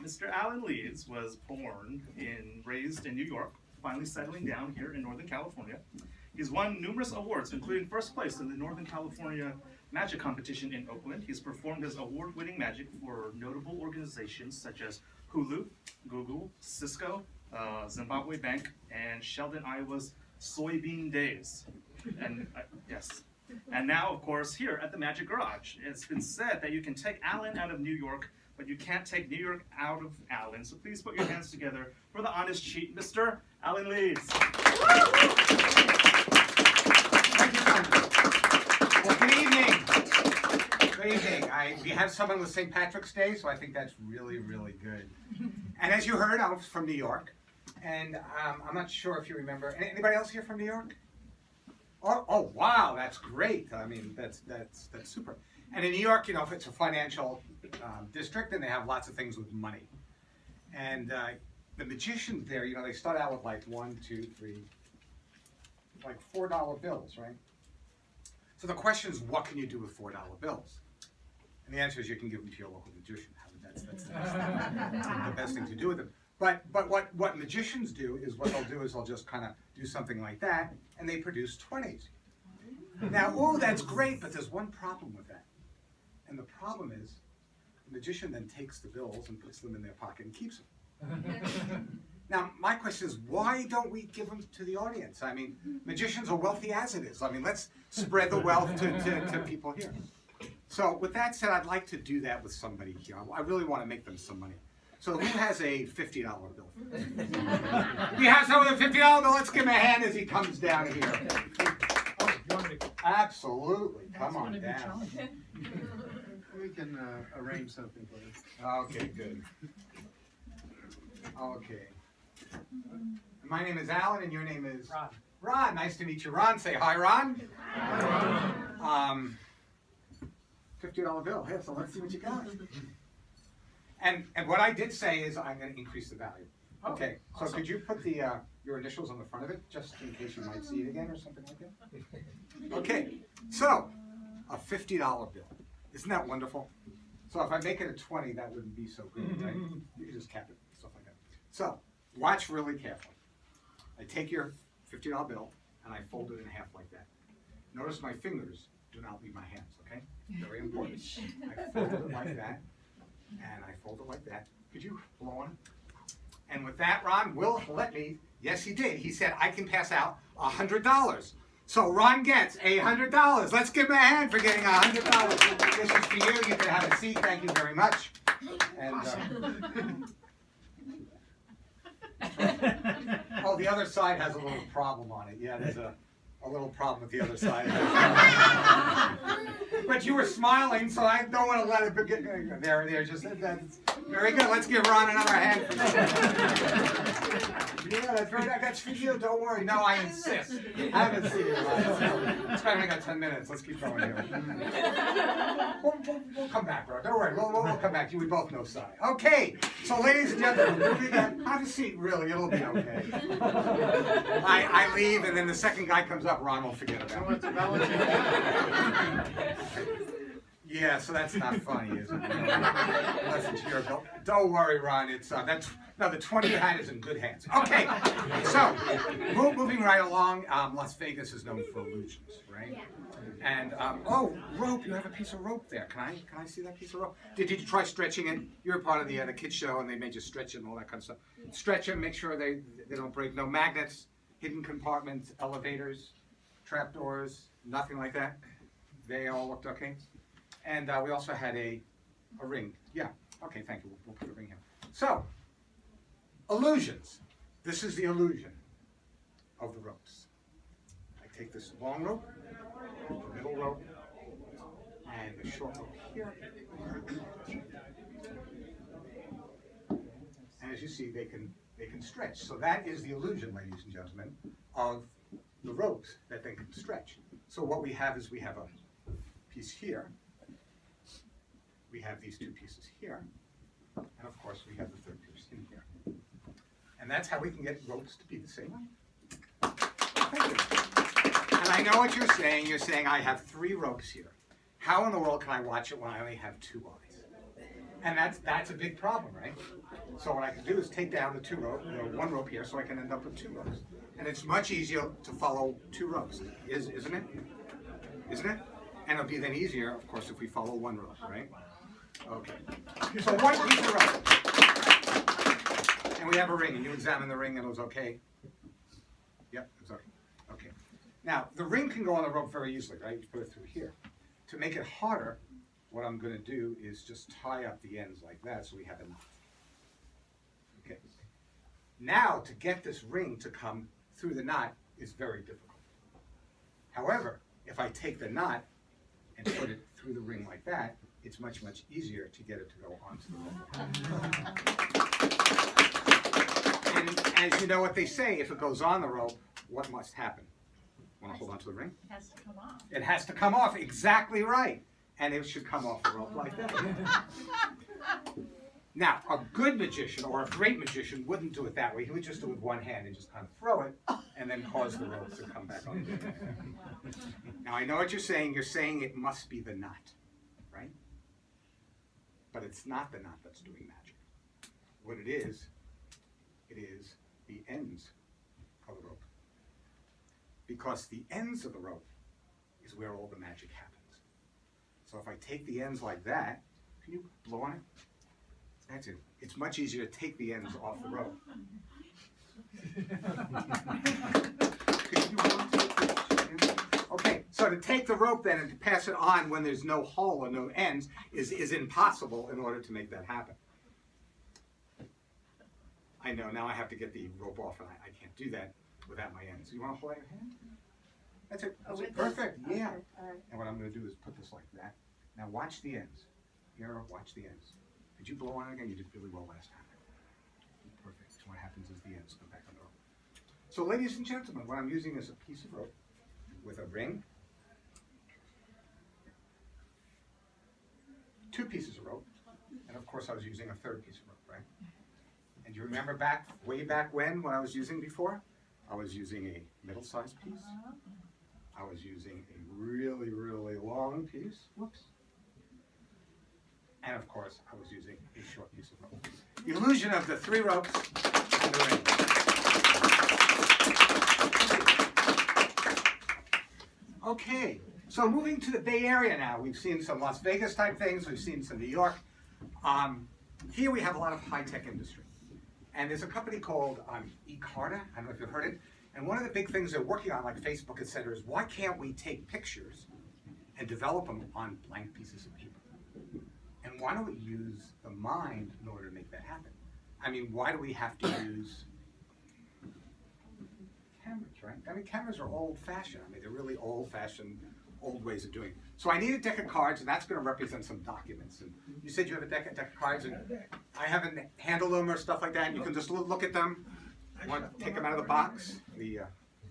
Mr. Alan Leeds was born and raised in New York, finally settling down here in Northern California. He's won numerous awards, including first place in the Northern California Magic Competition in Oakland. He's performed his award-winning magic for notable organizations such as Hulu, Google, Cisco, Zimbabwe Bank, and Sheldon, Iowa's Soybean Days. And yes. And now, of course, here at the Magic Garage. It's been said that you can take Alan out of New York, but you can't take New York out of Alan. So please put your hands together for the honest cheat, Mr. Alan Leeds. Thank you, Sandra. Well, good evening. Good evening. We have someone with St. Patrick's Day, so I think that's really, really good. And as you heard, I'm from New York. And I'm not sure if you remember. Anybody else here from New York? Oh, wow, that's great. I mean, that's super. And in New York, you know, if it's a financial district, and they have lots of things with money. And the magicians there, you know, they start out with like $1, $2, $3, like $4 bills, right? So the question is, what can you do with $4 bills? And the answer is you can give them to your local magician. That's the best thing to do with them. But what magicians do is what they'll do is they'll just kind of do something like that, and they produce 20s. Now, oh, that's great, but there's one problem with that. And the problem is the magician then takes the bills and puts them in their pocket and keeps them. Now, my question is, why don't we give them to the audience? I mean, magicians are wealthy as it is. I mean, let's spread the wealth to people here. So with that said, I'd like to do that with somebody here. I really want to make them some money. So who has a $50 bill? If you have someone with a $50 bill, let's give him a hand as he comes down here. Absolutely. Come on down. We can arrange something for you. Okay, good. Okay. My name is Alan, and your name is? Ron. Ron, nice to meet you. Ron, say hi, Ron. Hi, Ron. $50 bill. Here, so let's see what you got. And what I did say is I'm going to increase the value. Okay, so awesome. could you put the your initials on the front of it, just in case you might see it again or something like that? Okay, so a $50 bill. Isn't that wonderful? So if I make it a 20, that wouldn't be so good, right? You can just cap it, stuff like that. So watch really carefully. I take your $50 bill and I fold it in half like that. Notice my fingers do not leave my hands, okay? Very important. I fold it like that, and I fold it like that. Could you blow on it? And with that, Ron will let me, yes he did, he said I can pass out $100. So Ron gets $100. Let's give him a hand for getting $100. This is for you. You can have a seat. Thank you very much. And oh, the other side has a little problem on it. Yeah, there's a little problem with the other side. But you were smiling, so I don't want to let it begin. There, just that's very good. Let's give Ron another hand for that. Yeah, that's right. That's for you. Don't worry. No, I insist. I haven't seen it. It's fine. I got 10 minutes. Let's keep going here. We'll come back, bro. Don't worry. We'll come back to you. We both know Sai. Okay. So, ladies and gentlemen, have a seat. Really, it'll be okay. I leave, and then the second guy comes up. Ron will forget about it. Yeah, so that's not funny, is it? Unless it's your bill. Don't worry, Ron. It's the 20 you had is in good hands. Okay, so moving right along. Las Vegas is known for illusions, right? Yeah. And oh, rope! You have a piece of rope there. Can I see that piece of rope? Did you try stretching it? You were part of the kids show, and they made you stretch it and all that kind of stuff. Stretch them, make sure they don't break. No magnets, hidden compartments, elevators, trapdoors, nothing like that. They all looked okay. And we also had a ring. Yeah, okay, thank you. We'll put a ring here. So, illusions. This is the illusion of the ropes. I take this long rope, the middle rope, and the short rope here. And as you see, they can stretch. So that is the illusion, ladies and gentlemen, of the ropes that they can stretch. So what we have is we have a piece here. We have these two pieces here, and of course we have the third piece in here. And that's how we can get ropes to be the same way. Thank you. And I know what you're saying. You're saying I have 3 ropes here. How in the world can I watch it when I only have 2 eyes? And that's a big problem, right? So what I can do is take down the one rope here, so I can end up with 2 ropes. And it's much easier to follow 2 ropes, isn't it? Isn't it? And it'll be then easier, of course, if we follow 1 rope, right? Okay. So 1 piece of rope. And we have a ring, and you examine the ring, and it was okay. Yep, it's okay. Okay. Now, the ring can go on the rope very easily, right? You put it through here. To make it harder, what I'm going to do is just tie up the ends like that so we have a knot. Okay. Now, to get this ring to come through the knot is very difficult. However, if I take the knot and put it through the ring like that, it's much, much easier to get it to go onto the rope. And as you know what they say, if it goes on the rope, what must happen? Want to hold on to the ring? It has to come off. It has to come off, exactly right. And it should come off the rope like that. Now, a good magician or a great magician wouldn't do it that way. He would just do it with one hand and just kind of throw it and then cause the rope to come back on. Now, I know what you're saying. You're saying it must be the knot, right? But it's not the knot that's doing magic. What it is the ends of the rope. Because the ends of the rope is where all the magic happens. So if I take the ends like that, can you blow on it? That's it. It's much easier to take the ends off the rope. Okay, so to take the rope then and to pass it on when there's no hole or no ends is impossible in order to make that happen. I know, now I have to get the rope off and I can't do that without my ends. You want to hold out your hand? That's it. That's it. Perfect. Yeah. Okay, all right. And what I'm going to do is put this like that. Now watch the ends. Here, watch the ends. Did you blow on it again? You did really well last time. Perfect. So what happens is the ends come back on the rope. So ladies and gentlemen, what I'm using is a piece of rope with a ring, 2 pieces of rope, and of course I was using a 3rd piece of rope, right? And you remember way back when, what I was using before? I was using a middle-sized piece. I was using a really, really long piece. Whoops. And of course, I was using a short piece of rope. The illusion of the 3 ropes and the ring. Okay, so moving to the Bay Area now. We've seen some Las Vegas type things. We've seen some New York. Here we have a lot of high-tech industry. And there's a company called eCarta. I don't know if you've heard it. And one of the big things they're working on, like Facebook, et cetera, is why can't we take pictures and develop them on blank pieces of paper? And why don't we use the mind in order to make that happen? I mean, why do we have to use cameras, right? I mean, cameras are old-fashioned. I mean, they're really old-fashioned, old ways of doing it. So I need a deck of cards, and that's going to represent some documents. And you said you have a deck of cards, and I haven't handled them or stuff like that, and you can just look at them. You want to take them out of the box? If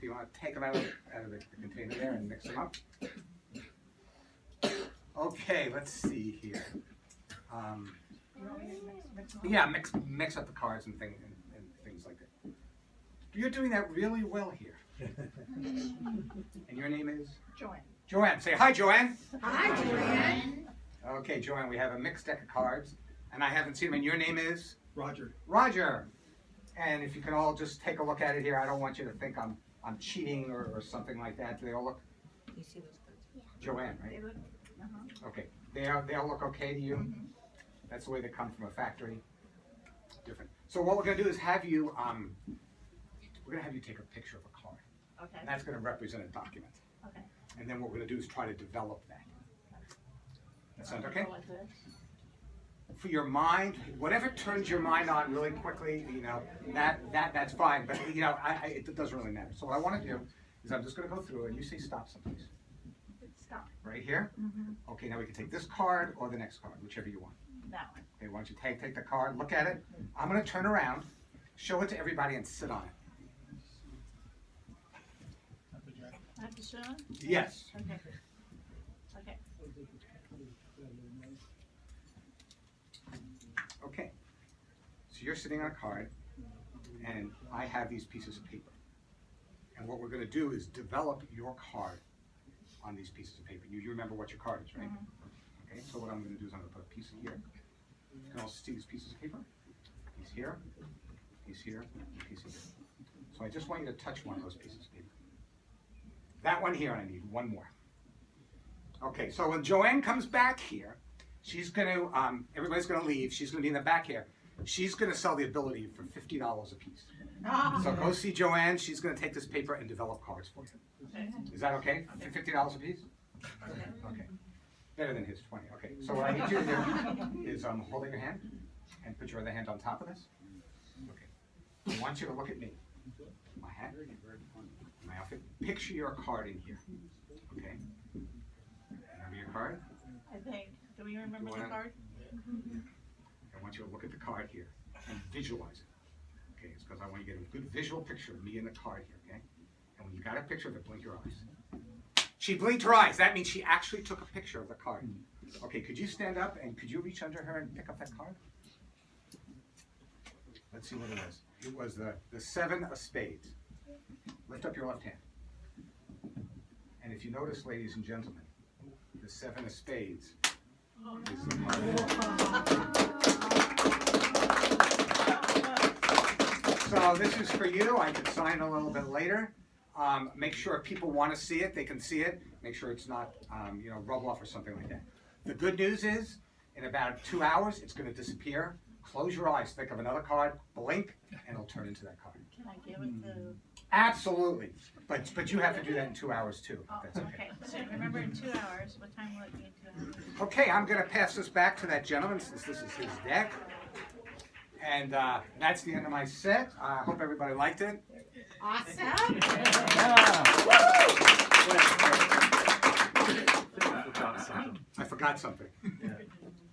you want to take them out of the container there and mix them up. Okay, let's see here. Yeah, mix up the cards and things like that. You're doing that really well here. And your name is? Joanne. Joanne. Say hi, Joanne. Hi, Joanne. Okay, Joanne, we have a mixed deck of cards, and I haven't seen them. And your name is? Roger. Roger. And if you can all just take a look at it here, I don't want you to think I'm cheating or something like that. Do they all look? You see those cards? Yeah. Joanne, right? They look. Okay. They all look okay to you? Mm-hmm. That's the way they come from a factory. Different. So what we're going to do is have you, we're going to have you take a picture of a card. Okay. And that's going to represent a document. Okay. And then what we're going to do is try to develop that. That sound okay? Go like this. For your mind, whatever turns your mind on really quickly, you know, that's fine. But you know, it doesn't really matter. So what I want to do is I'm just going to go through and you say stop someplace. Stop. Right here. Mm-hmm. Okay. Now we can take this card or the next card, whichever you want. That one. Okay. Why don't you take the card, look at it. I'm going to turn around, show it to everybody, and sit on it. I have to sit on? Yes. Okay. Okay. Okay. So you're sitting on a card, and I have these pieces of paper. And what we're going to do is develop your card on these pieces of paper. You remember what your card is, right? Mm-hmm. Okay, so what I'm going to do is I'm going to put a piece in here. You can also see these pieces of paper. He's here, he's here, and he's here. So I just want you to touch one of those pieces of paper. That one here, I need one more. Okay, so when Joanne comes back here, she's gonna, everybody's gonna leave, she's gonna be in the back here. She's gonna sell the ability for $50 a piece. So go see Joanne, she's gonna take this paper and develop cards for you. Okay. Is that okay? $50 a piece? Okay. Better than his 20. Okay, so what I need you to do is hold out your hand and put your other hand on top of this. Okay. I want you to look at me. My hat, my outfit. Picture your card in here. Okay. Remember your card? I think. Do we remember the card? I want you to look at the card here and visualize it. Okay, it's because I want you to get a good visual picture of me and the card here, okay? And when you got a picture of it, blink your eyes. She blinked her eyes. That means she actually took a picture of the card. Okay, could you stand up and could you reach under her and pick up that card? Let's see what it was. It was the 7 of spades. Lift up your left hand. And if you notice, ladies and gentlemen, the 7 of spades is the card. So this is for you. I can sign a little bit later. Make sure if people want to see it, they can see it. Make sure it's not, rub off or something like that. The good news is, in about 2 hours, it's going to disappear. Close your eyes, think of another card, blink, and it'll turn into that card. Can I give it to? Absolutely. But you have to do that in 2 hours too. Oh, If that's okay. okay. So remember in 2 hours. What time will it be in 2 hours? Okay, I'm going to pass this back to that gentleman since this is his deck. And that's the end of my set. I hope everybody liked it. Awesome. I forgot something.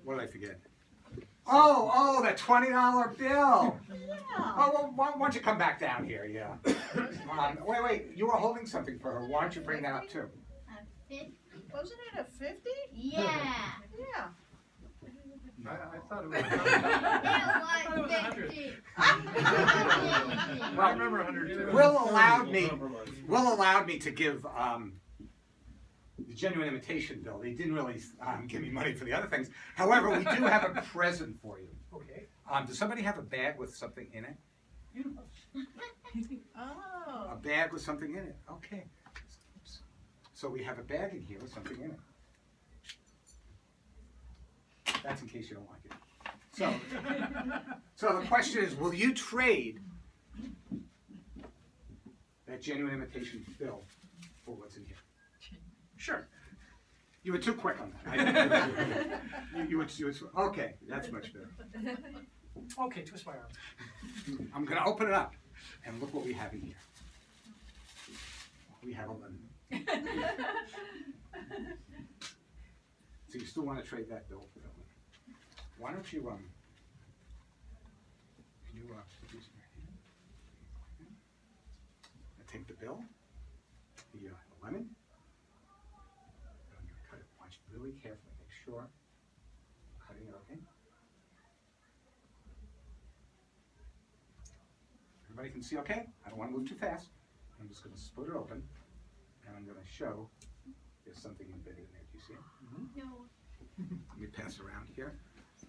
What did I forget? Oh, the $20 bill. Oh, well, why don't you come back down here? Yeah. Wait. You were holding something for her. Why don't you bring that up too? Wasn't it a 50? Yeah. Yeah. I thought it was. It was 50. I remember 100 too. Will allowed me to give the genuine imitation bill. They didn't really give me money for the other things. However, we do have a present for you. Okay. Does somebody have a bag with something in it? Oh. A bag with something in it. Okay. So we have a bag in here with something in it. That's in case you don't like it. So the question is, will you trade that genuine imitation bill for what's in here? Sure. You were too quick on that. You were okay, that's much better. Okay, twist my arm. I'm going to open it up and look what we have in here. We have a lemon. So you still want to trade that bill for that lemon? Why don't you put these in your hand? Now take the bill, the lemon. I'm going to cut it. Watch really carefully. Make sure I'm cutting it okay. Everybody can see okay? I don't want to move too fast. I'm just going to split it open, and I'm going to show there's something embedded in there. Do you see it? No. Let me pass it around here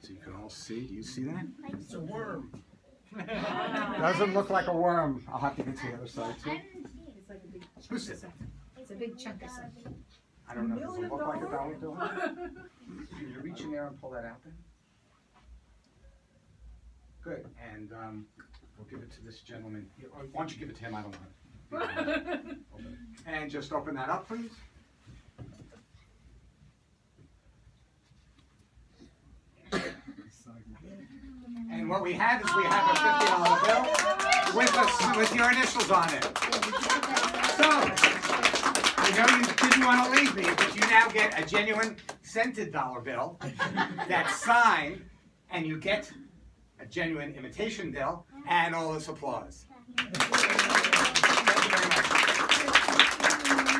so you can all see. Do you see that? It's a worm. Doesn't look like a worm. I'll have to get to the other side too. I didn't see it. It's like a big, Who said that? it's a big chunk of something. I don't know. Does it look like a dollar bill? Can you reach in there and pull that out then? Good. And we'll give it to this gentleman. Or why don't you give it to him? I don't want it. Open it. And just open that up, please. And what we have is we have a $50 bill with your initials on it. So, I know you didn't want to leave me, but you now get a genuine scented dollar bill that's signed, and you get a genuine imitation bill, and all this applause. Thank you very much.